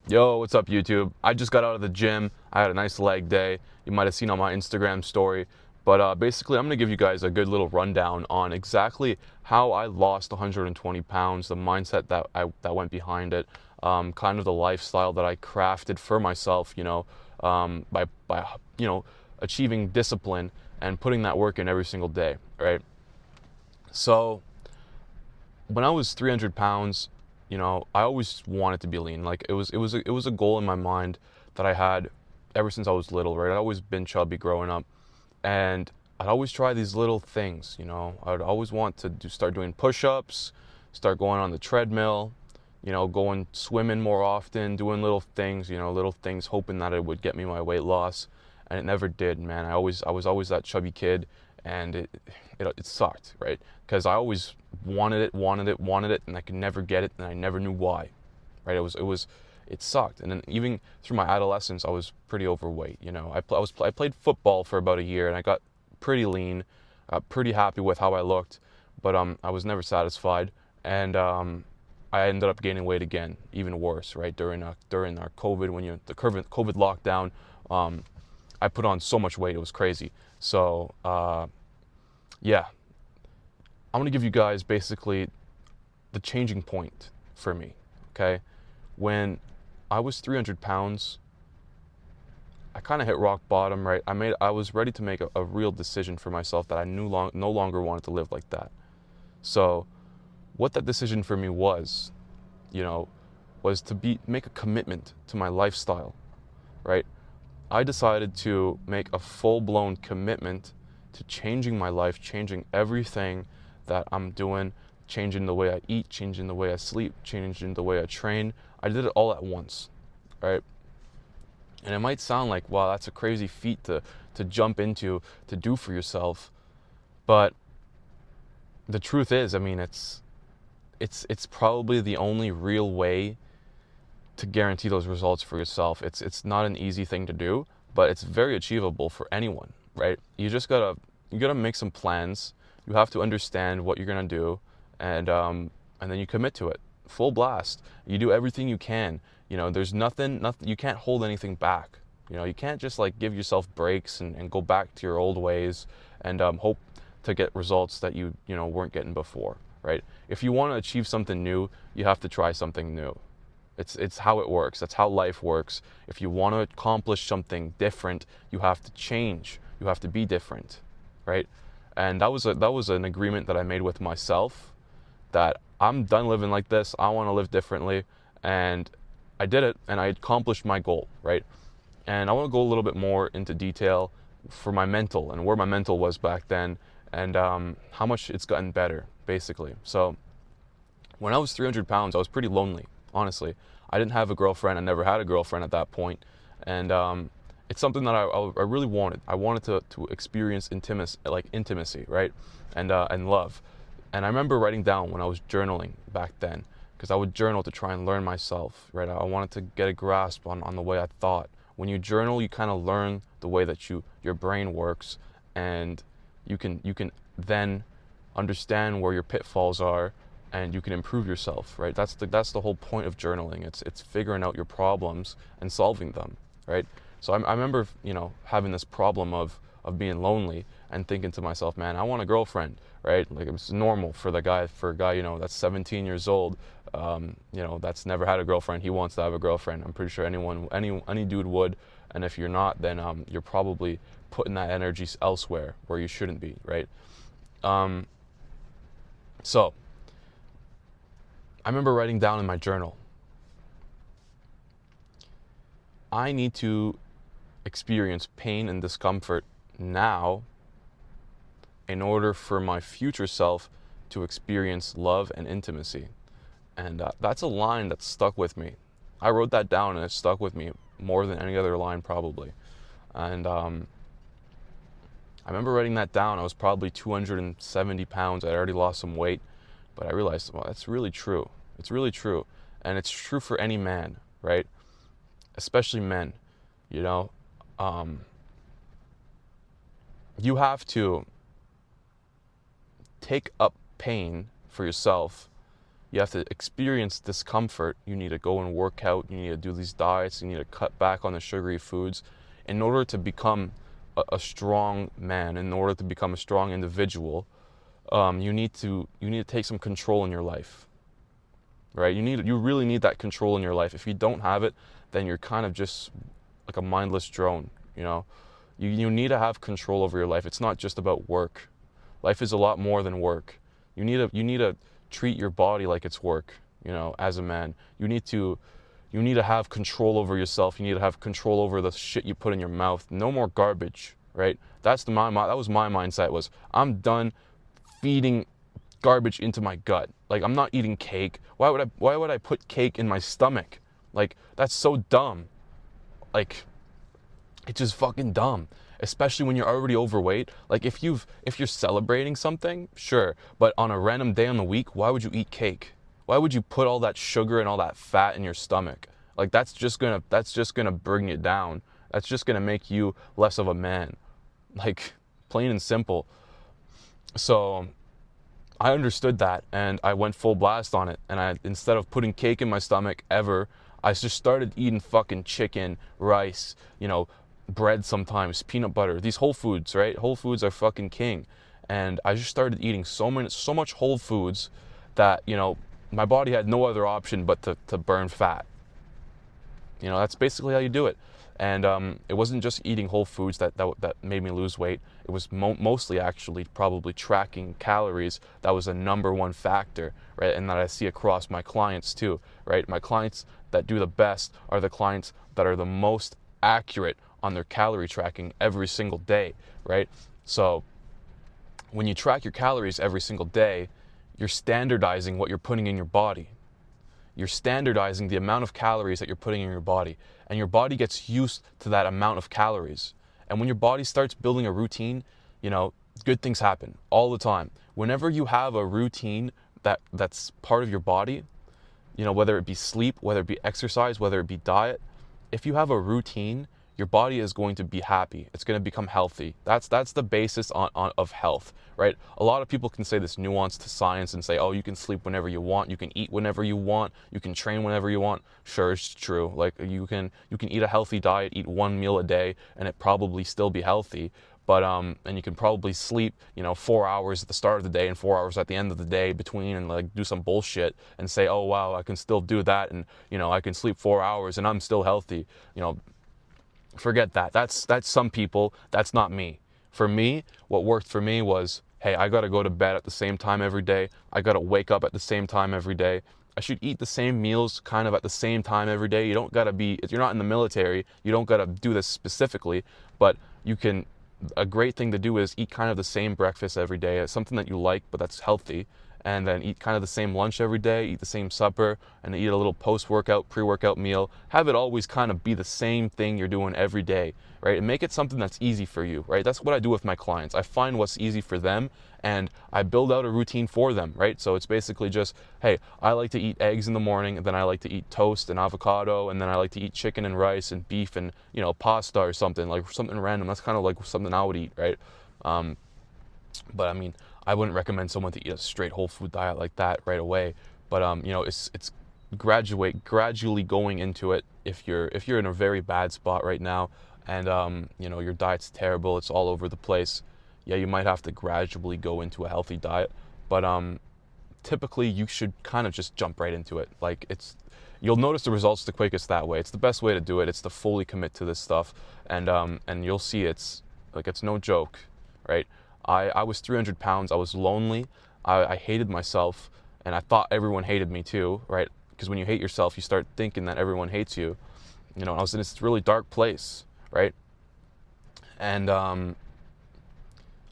Yo, what's up, YouTube? I just got out of the gym. I had a nice leg day. You might have seen on my Instagram story. But basically, I'm going to give you guys a good little rundown on exactly how I lost 120 pounds, the mindset that went behind it, kind of the lifestyle that I crafted for myself, by achieving discipline and putting that work in every single day, right? So when I was 300 pounds, I always wanted to be lean. Like it was a goal in my mind that I had ever since I was little, right? I'd always been chubby growing up, and I'd always try these little things. I'd always want to start doing push-ups, start going on the treadmill, going swimming more often, doing little things, little things, hoping that it would get me my weight loss, and it never did, man. I was always that chubby kid, and it sucked, right? Because I always wanted it, and I could never get it, and I never knew why, right? It sucked. And then even through my adolescence, I was pretty overweight. I played football for about a year, and I got pretty lean, pretty happy with how I looked, but I was never satisfied, and I ended up gaining weight again, even worse, right? During our COVID, the COVID lockdown, I put on so much weight, it was crazy. So yeah, I'm gonna give you guys basically the changing point for me. Okay, when I was 300 pounds, I kind of hit rock bottom, right? I was ready to make a real decision for myself that I no longer wanted to live like that. So what that decision for me was, you know, was to make a commitment to my lifestyle, right? I decided to make a full-blown commitment to changing my life, changing everything that I'm doing, changing the way I eat, changing the way I sleep, changing the way I train. I did it all at once, right? And it might sound like, wow, that's a crazy feat to jump into, to do for yourself. But the truth is, I mean, it's probably the only real way to guarantee those results for yourself. It's not an easy thing to do, but it's very achievable for anyone, right? You gotta make some plans. You have to understand what you're gonna do, and then you commit to it, full blast. You do everything you can. There's nothing. You can't hold anything back. You can't just like give yourself breaks and go back to your old ways and hope to get results that you weren't getting before, right? If you want to achieve something new, you have to try something new. It's how it works. That's how life works. If you want to accomplish something different, you have to change. You have to be different, right? And that was an agreement that I made with myself, that I'm done living like this. I want to live differently, and I did it, and I accomplished my goal, right? And I want to go a little bit more into detail for my mental and where my mental was back then, and how much it's gotten better, basically. So when I was 300 pounds, I was pretty lonely, honestly. I didn't have a girlfriend. I never had a girlfriend at that point. And it's something that I really wanted. I wanted to experience intimacy, right? And love. And I remember writing down when I was journaling back then, because I would journal to try and learn myself, right? I wanted to get a grasp on the way I thought. When you journal, you kind of learn the way that your brain works, and you can then understand where your pitfalls are, and you can improve yourself, right? That's the whole point of journaling. It's figuring out your problems and solving them, right? So I remember, having this problem of being lonely and thinking to myself, man, I want a girlfriend, right? Like, it's normal for a guy, that's 17 years old, that's never had a girlfriend. He wants to have a girlfriend. I'm pretty sure any dude would. And if you're not, then you're probably putting that energy elsewhere where you shouldn't be, right? So I remember writing down in my journal, I need to experience pain and discomfort now in order for my future self to experience love and intimacy. And that's a line that stuck with me. I wrote that down, and it stuck with me more than any other line, probably. And I remember writing that down. I was probably 270 pounds. I'd already lost some weight, but I realized, well, that's really true. It's really true. And it's true for any man, right? Especially men, you know. You have to take up pain for yourself You have to experience discomfort. You need to go and work out. You need to do these diets. You need to cut back on the sugary foods in order to become a strong man, in order to become a strong individual. You need to take some control in your life, right? You really need that control in your life. If you don't have it, then you're kind of just like a mindless drone, you know? You need to have control over your life. It's not just about work. Life is a lot more than work. You need to treat your body like it's work, you know, as a man. You need to have control over yourself. You need to have control over the shit you put in your mouth. No more garbage, right? That was my mindset, was I'm done feeding garbage into my gut. Like, I'm not eating cake. Why would I put cake in my stomach? Like, that's so dumb. Like, it's just fucking dumb, especially when you're already overweight. Like, if you're celebrating something, sure, but on a random day on the week, why would you eat cake? Why would you put all that sugar and all that fat in your stomach? Like, that's just gonna bring it down. That's just gonna make you less of a man. Like, plain and simple. So I understood that, and I went full blast on it. And instead of putting cake in my stomach ever, I just started eating fucking chicken, rice, you know, bread sometimes, peanut butter, these whole foods, right? Whole foods are fucking king. And I just started eating so much whole foods that, you know, my body had no other option but to burn fat. You know, that's basically how you do it. And it wasn't just eating whole foods that made me lose weight. It was mostly actually probably tracking calories. That was the number one factor, right? And that I see across my clients too, right? My clients that do the best are the clients that are the most accurate on their calorie tracking every single day, right? So when you track your calories every single day, you're standardizing what you're putting in your body. You're standardizing the amount of calories that you're putting in your body, and your body gets used to that amount of calories. And when your body starts building a routine, you know, good things happen all the time. Whenever you have a routine that's part of your body, you know, whether it be sleep, whether it be exercise, whether it be diet, if you have a routine, your body is going to be happy. It's going to become healthy. That's the basis of health, right? A lot of people can say this nuance to science and say, oh, you can sleep whenever you want, you can eat whenever you want, you can train whenever you want. Sure, it's true. Like, you can eat a healthy diet, eat one meal a day, and it probably still be healthy. But and you can probably sleep, you know, 4 hours at the start of the day and 4 hours at the end of the day between, and like do some bullshit and say, oh wow, I can still do that, and you know, I can sleep 4 hours and I'm still healthy. You know, forget that. That's some people. That's not me. For me, what worked for me was, hey, I gotta go to bed at the same time every day. I gotta wake up at the same time every day. I should eat the same meals kind of at the same time every day. You don't gotta be, if you're not in the military, you don't gotta do this specifically, but you can, a great thing to do is eat kind of the same breakfast every day. It's something that you like, but that's healthy. And then eat kind of the same lunch every day, eat the same supper, and eat a little post-workout, pre-workout meal. Have it always kind of be the same thing you're doing every day, right? And make it something that's easy for you, right? That's what I do with my clients. I find what's easy for them, and I build out a routine for them, right? So it's basically just, hey, I like to eat eggs in the morning, and then I like to eat toast and avocado, and then I like to eat chicken and rice and beef and, you know, pasta or something, like something random. That's kind of like something I would eat, right? But I mean, I wouldn't recommend someone to eat a straight whole food diet like that right away. But you know, it's gradually going into it. If you're in a very bad spot right now, and you know, your diet's terrible, it's all over the place, yeah, you might have to gradually go into a healthy diet. But typically you should kind of just jump right into it. Like, you'll notice the results the quickest that way. It's the best way to do it. It's to fully commit to this stuff, and you'll see it's no joke, right? I was 300 pounds. I was lonely. I hated myself, and I thought everyone hated me too, right? Because when you hate yourself, you start thinking that everyone hates you. You know, I was in this really dark place, right? And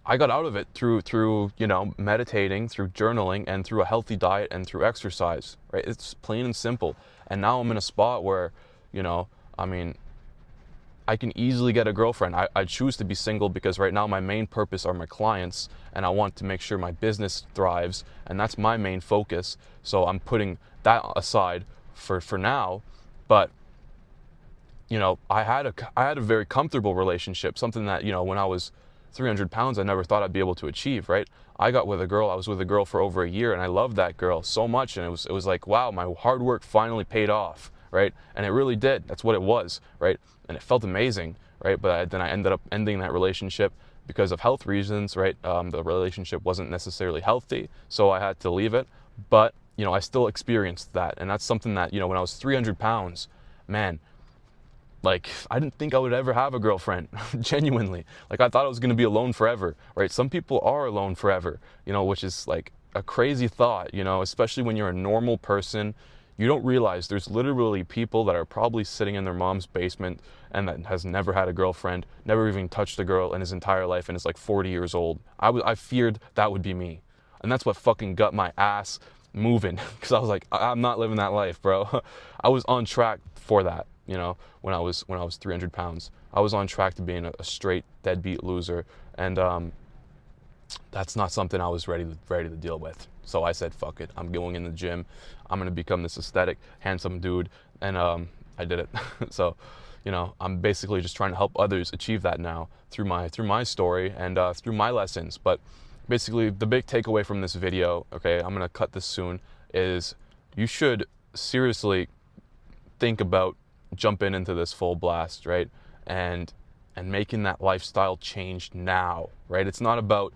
I got out of it through you know, meditating, through journaling, and through a healthy diet and through exercise, right? It's plain and simple. And now I'm in a spot where, you know, I mean, I can easily get a girlfriend. I choose to be single because right now my main purpose are my clients, and I want to make sure my business thrives, and that's my main focus. So I'm putting that aside for now. But you know, I had a very comfortable relationship, something that, you know, when I was 300 pounds I never thought I'd be able to achieve, right? I was with a girl for over a year, and I loved that girl so much, and it was like, wow, my hard work finally paid off, right? And it really did. That's what it was, right? And it felt amazing, right? But then I ended up ending that relationship because of health reasons, right? The relationship wasn't necessarily healthy, so I had to leave it. But, I still experienced that. And that's something that, when I was 300 pounds, man, like, I didn't think I would ever have a girlfriend, genuinely. Like, I thought I was going to be alone forever, right? Some people are alone forever, which is like a crazy thought, especially when you're a normal person. You don't realize there's literally people that are probably sitting in their mom's basement and that has never had a girlfriend, never even touched a girl in his entire life, and is like 40 years old. I feared that would be me. And that's what fucking got my ass moving, because I was like, I'm not living that life, bro. I was on track for that, when I was 300 pounds. I was on track to being a straight deadbeat loser, and that's not something I was ready to deal with. So I said, fuck it. I'm going in the gym. I'm going to become this aesthetic, handsome dude. And I did it. So, I'm basically just trying to help others achieve that now through my story and through my lessons. But basically, the big takeaway from this video, okay, I'm going to cut this soon, is you should seriously think about jumping into this full blast, right? And making that lifestyle change now, right? It's not about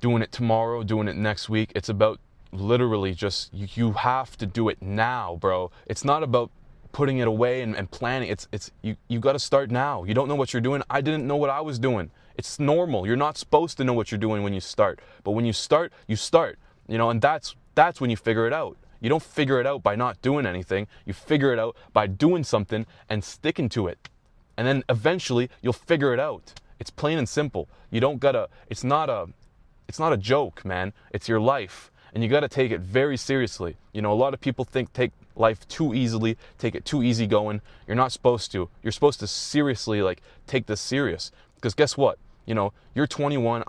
doing it tomorrow, doing it next week. It's about literally just, you have to do it now, bro. It's not about putting it away and planning. It's you got to start now. You don't know what you're doing. I didn't know what I was doing. It's normal. You're not supposed to know what you're doing when you start. But when you start, and that's when you figure it out. You don't figure it out by not doing anything. You figure it out by doing something and sticking to it. And then eventually you'll figure it out. It's plain and simple. You don't gotta, it's not a joke, man. It's your life. And you gotta take it very seriously. A lot of people take life too easily, take it too easy going. You're not supposed to. You're supposed to seriously, take this serious. Because guess what? You're 21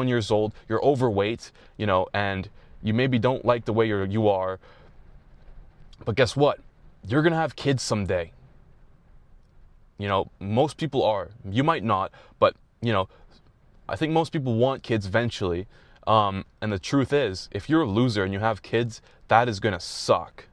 years old, you're overweight, and you maybe don't like the way you are. But guess what? You're gonna have kids someday. Most people are. You might not, but, I think most people want kids eventually. And the truth is, if you're a loser and you have kids, that is gonna suck.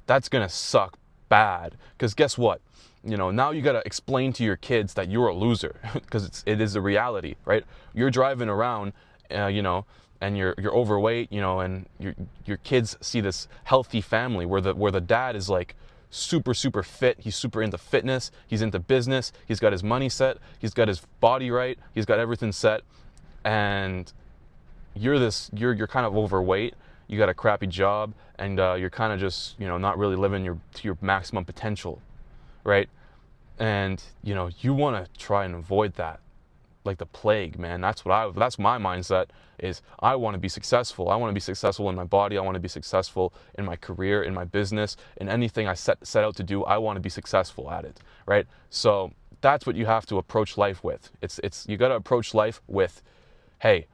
That's gonna suck bad. Because guess what? Now you gotta explain to your kids that you're a loser, because it is a reality, right? You're driving around, and you're overweight, and your kids see this healthy family where the dad is like super, super fit. He's super into fitness. He's into business. He's got his money set. He's got his body right. He's got everything set. And you're kind of overweight. You got a crappy job, and you're kind of just, not really living to your maximum potential, right? And, you want to try and avoid that like the plague, man. That's my mindset is I want to be successful. I want to be successful in my body. I want to be successful in my career, in my business, in anything I set out to do. I want to be successful at it, right? So that's what you have to approach life with. You got to approach life with, hey,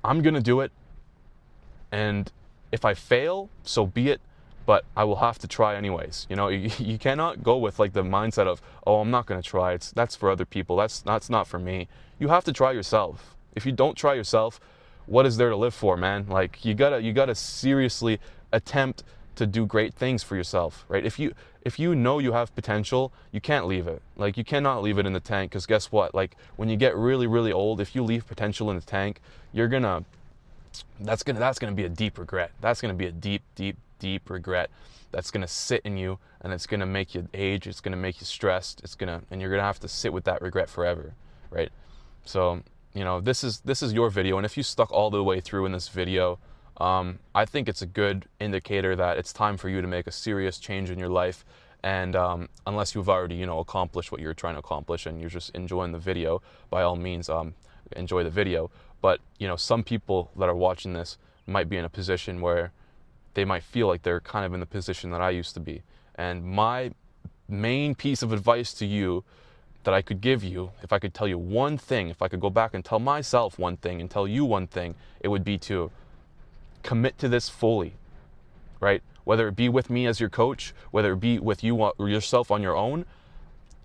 I'm going to do it. And if I fail, so be it. But I will have to try anyways. You cannot go with the mindset of, oh, I'm not going to try. That's for other people. That's not for me. You have to try yourself. If you don't try yourself, what is there to live for, man? You gotta seriously attempt to do great things for yourself, right? If you know you have potential, you can't leave it. You cannot leave it in the tank, because guess what? When you get really, really old, if you leave potential in the tank, that's gonna be a deep regret. That's gonna be a deep, deep, deep regret that's gonna sit in you, and it's gonna make you age. It's gonna make you stressed. And you're gonna have to sit with that regret forever, right? So, this is your video, and if you stuck all the way through in this video, I think it's a good indicator that it's time for you to make a serious change in your life. And unless you've already, accomplished what you're trying to accomplish and you're just enjoying the video, by all means, enjoy the video. But, some people that are watching this might be in a position where they might feel like they're kind of in the position that I used to be. And my main piece of advice to you that I could give you, if I could tell you one thing, if I could go back and tell myself one thing and tell you one thing, it would be to commit to this fully, right? Whether it be with me as your coach, whether it be with you or yourself on your own,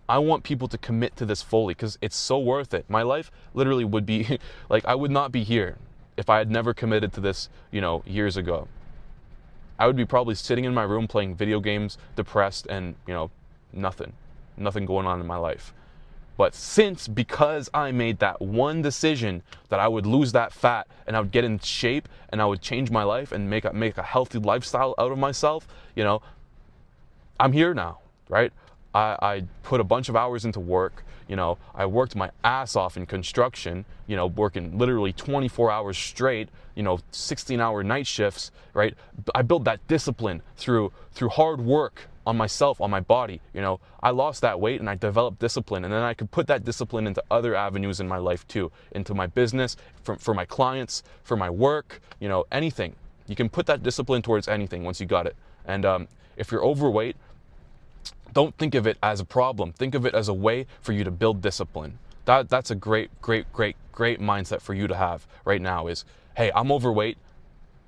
I want people to commit to this fully because it's so worth it. My life literally would be like, I would not be here if I had never committed to this, years ago. I would be probably sitting in my room playing video games, depressed, and, nothing going on in my life. But because I made that one decision that I would lose that fat and I would get in shape and I would change my life and make a healthy lifestyle out of myself, I'm here now, right? I put a bunch of hours into work. I worked my ass off in construction, working literally 24 hours straight, 16-hour night shifts, right? I built that discipline through hard work on myself, on my body. I lost that weight and I developed discipline, and then I could put that discipline into other avenues in my life too, into my business, for my clients, for my work, anything. You can put that discipline towards anything once you got it. And if you're overweight, don't think of it as a problem. Think of it as a way for you to build discipline. That's a great mindset for you to have right now is, hey, I'm overweight.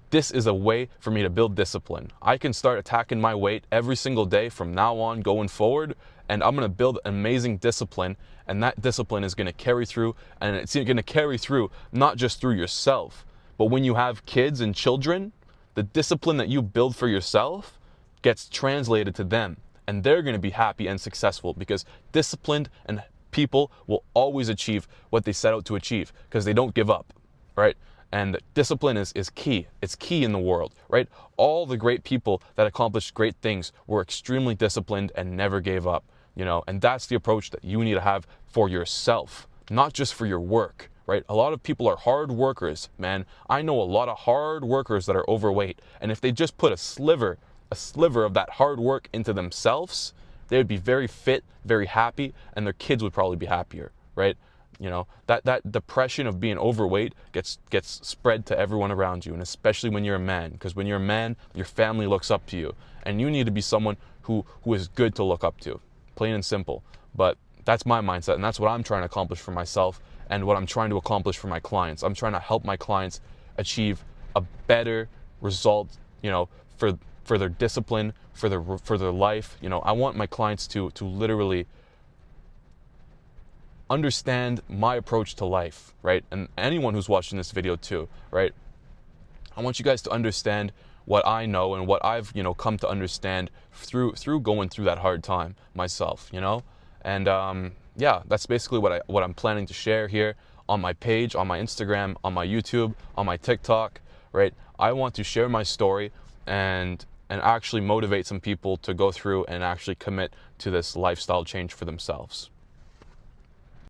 This is a way for me to build discipline. I can start attacking my weight every single day from now on going forward, and I'm going to build amazing discipline, and that discipline is going to carry through, and it's going to carry through not just through yourself, but when you have kids and children, the discipline that you build for yourself gets translated to them, and they're going to be happy and successful because disciplined and people will always achieve what they set out to achieve because they don't give up, right? And discipline is key. It's key in the world, right? All the great people that accomplished great things were extremely disciplined and never gave up, and that's the approach that you need to have for yourself, not just for your work, right? A lot of people are hard workers, man. I know a lot of hard workers that are overweight, and if they just put a sliver of that hard work into themselves, they would be very fit, very happy, and their kids would probably be happier, right? That depression of being overweight gets spread to everyone around you, and especially when you're a man, because when you're a man, your family looks up to you, and you need to be someone who is good to look up to, plain and simple. But that's my mindset, and that's what I'm trying to accomplish for myself, and what I'm trying to accomplish for my clients. I'm trying to help my clients achieve a better result, for their discipline, for their life. I want my clients to literally understand my approach to life, right? And anyone who's watching this video too, right? I want you guys to understand what I know and what I've, come to understand through going through that hard time myself, And yeah, that's basically what I'm planning to share here on my page, on my Instagram, on my YouTube, on my TikTok, right? I want to share my story and actually motivate some people to go through and actually commit to this lifestyle change for themselves.